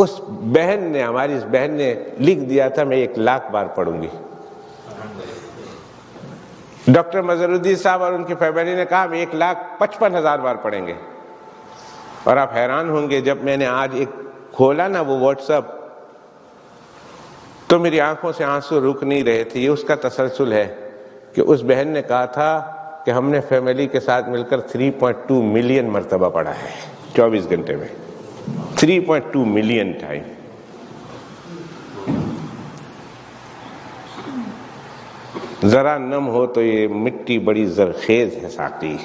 اس بہن نے، ہماری اس بہن نے لکھ دیا تھا میں 1,00,000 بار پڑھوں گی۔ ڈاکٹر مظہر الدین صاحب اور ان کی فیملی نے کہا ہم 1,55,000 بار پڑھیں گے۔ اور آپ حیران ہوں گے جب میں نے آج ایک کھولا نا وہ واٹس ایپ، تو میری آنکھوں سے آنسو رک نہیں رہے تھے۔ یہ اس کا تسلسل ہے کہ اس بہن نے کہا تھا کہ ہم نے فیملی کے ساتھ مل کر 3.2 ملین مرتبہ پڑھا ہے 24 گھنٹے میں، 3.2 ملین ٹائم۔ ذرا نم ہو تو یہ مٹی بڑی زرخیز ہے ساقی۔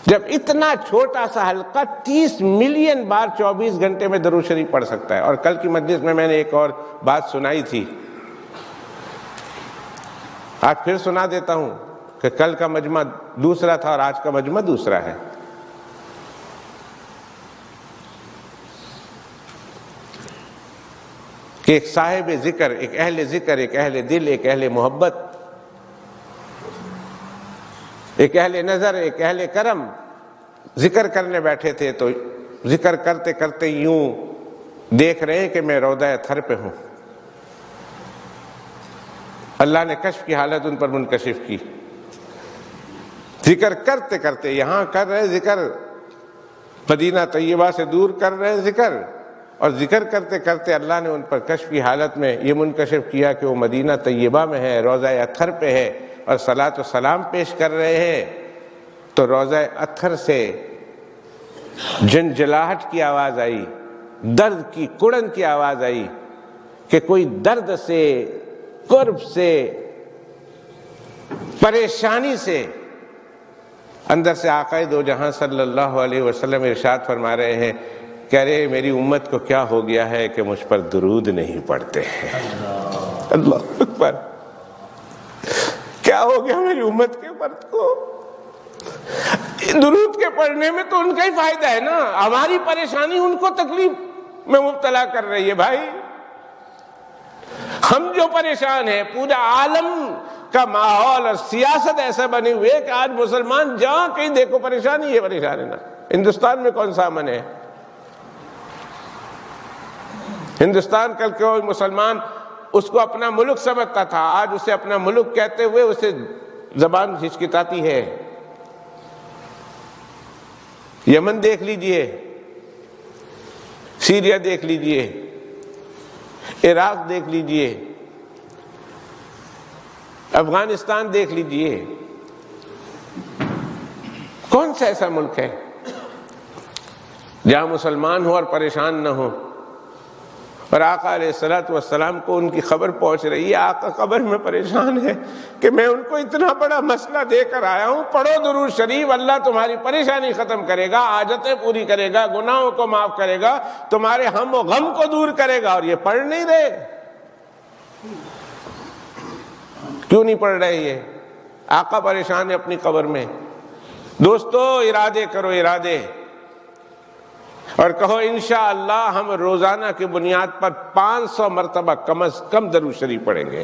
جب اتنا چھوٹا سا حلقہ 30 ملین بار 24 گھنٹے میں درود شریف پڑھ سکتا ہے۔ اور کل کی مجلس میں نے ایک اور بات سنائی تھی، آج پھر سنا دیتا ہوں کہ کل کا مجمع دوسرا تھا اور آج کا مجمع دوسرا ہے۔ کہ ایک صاحب ذکر، ایک اہل ذکر، ایک اہل دل، ایک اہل محبت، ایک اہل نظر، ایک اہل کرم ذکر کرنے بیٹھے تھے، تو ذکر کرتے کرتے یوں دیکھ رہے ہیں کہ میں روضہ تھر پہ ہوں۔ اللہ نے کشف کی حالت ان پر منکشف کی۔ ذکر کرتے کرتے یہاں کر رہے ذکر، مدینہ طیبہ سے دور کر رہے ذکر، اور ذکر کرتے کرتے اللہ نے ان پر کشف کی حالت میں یہ منکشف کیا کہ وہ مدینہ طیبہ میں ہے، روضہ اطہر پہ ہے، اور صلاۃ و سلام پیش کر رہے ہیں۔ تو روضہ اطہر سے جنجلاہٹ کی آواز آئی، درد کی کڑن کی آواز آئی کہ کوئی درد سے، کرب سے، پریشانی سے، اندر سے آقا دو جہاں صلی اللہ علیہ وسلم ارشاد فرما رہے ہیں کہ ارے میری امت کو کیا ہو گیا ہے کہ مجھ پر درود نہیں پڑھتے ہیں۔ اللہ اکبر، کیا ہو گیا میری امت کے فرد کو؟ درود کے پڑھنے میں تو ان کا ہی فائدہ ہے نا، ہماری پریشانی ان کو تکلیف میں مبتلا کر رہی ہے۔ بھائی ہم جو پریشان ہیں، پورا عالم کا ماحول اور سیاست ایسا بنے ہوئے کہ آج مسلمان جہاں کہیں دیکھو پریشانی ہے، پریشان ہے نا۔ ہندوستان میں کون سا امن ہے؟ ہندوستان کل کوئی مسلمان اس کو اپنا ملک سمجھتا تھا، آج اسے اپنا ملک کہتے ہوئے اسے زبان ہچکتاتی ہے۔ یمن دیکھ لیجئے، سیریا دیکھ لیجئے، عراق دیکھ لیجئے، افغانستان دیکھ لیجئے، کون سا ایسا ملک ہے جہاں مسلمان ہو اور پریشان نہ ہو؟ اور آقا علیہ الصلوۃ والسلام کو ان کی خبر پہنچ رہی ہے، آقا قبر میں پریشان ہے کہ میں ان کو اتنا بڑا مسئلہ دے کر آیا ہوں، پڑھو درود شریف، اللہ تمہاری پریشانی ختم کرے گا، حاجتیں پوری کرے گا، گناہوں کو معاف کرے گا، تمہارے ہم و غم کو دور کرے گا۔ اور یہ پڑھ نہیں رہے، کیوں نہیں پڑھ رہے؟ یہ آقا پریشان ہے اپنی قبر میں۔ دوستو ارادے کرو، ارادے، اور کہو انشاءاللہ ہم روزانہ کی بنیاد پر 500 مرتبہ کم از کم درود شریف پڑھیں گے۔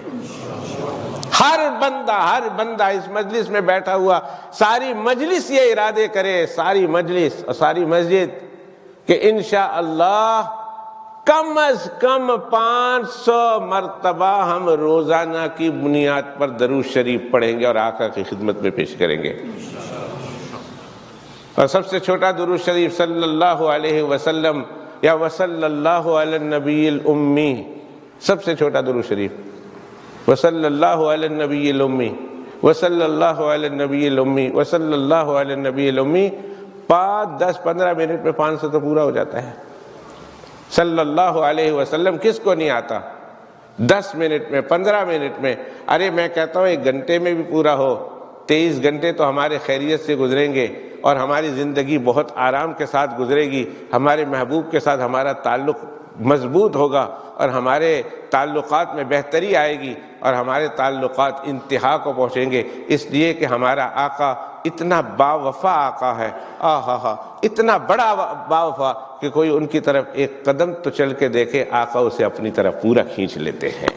ہر بندہ اس مجلس میں بیٹھا ہوا، ساری مجلس یہ ارادے کرے، ساری مجلس اور ساری مسجد، کہ انشاءاللہ کم از کم 500 مرتبہ ہم روزانہ کی بنیاد پر درود شریف پڑھیں گے اور آقا کی خدمت میں پیش کریں گے۔ اور سب سے چھوٹا درود شریف صلی اللہ علیہ وسلم یا وصلی اللہ علی النبی الامی، سب سے چھوٹا درود شریف، وصلی اللہ علی النبی الامی، وصلی اللہ علی النبی الامی، وصلی اللہ علی النبی الامی، 5، 10، 15 منٹ میں 500 تو پورا ہو جاتا ہے۔ صلی اللہ علیہ وسلم کس کو نہیں آتا؟ 10 منٹ میں، 15 منٹ میں، ارے میں کہتا ہوں 1 گھنٹے میں بھی پورا ہو، 23 گھنٹے تو ہمارے خیریت سے گزریں گے اور ہماری زندگی بہت آرام کے ساتھ گزرے گی، ہمارے محبوب کے ساتھ ہمارا تعلق مضبوط ہوگا اور ہمارے تعلقات میں بہتری آئے گی اور ہمارے تعلقات انتہا کو پہنچیں گے، اس لیے کہ ہمارا آقا اتنا باوفا آقا ہے، اتنا بڑا باوفا کہ کوئی ان کی طرف ایک قدم تو چل کے دیکھے، آقا اسے اپنی طرف پورا کھینچ لیتے ہیں۔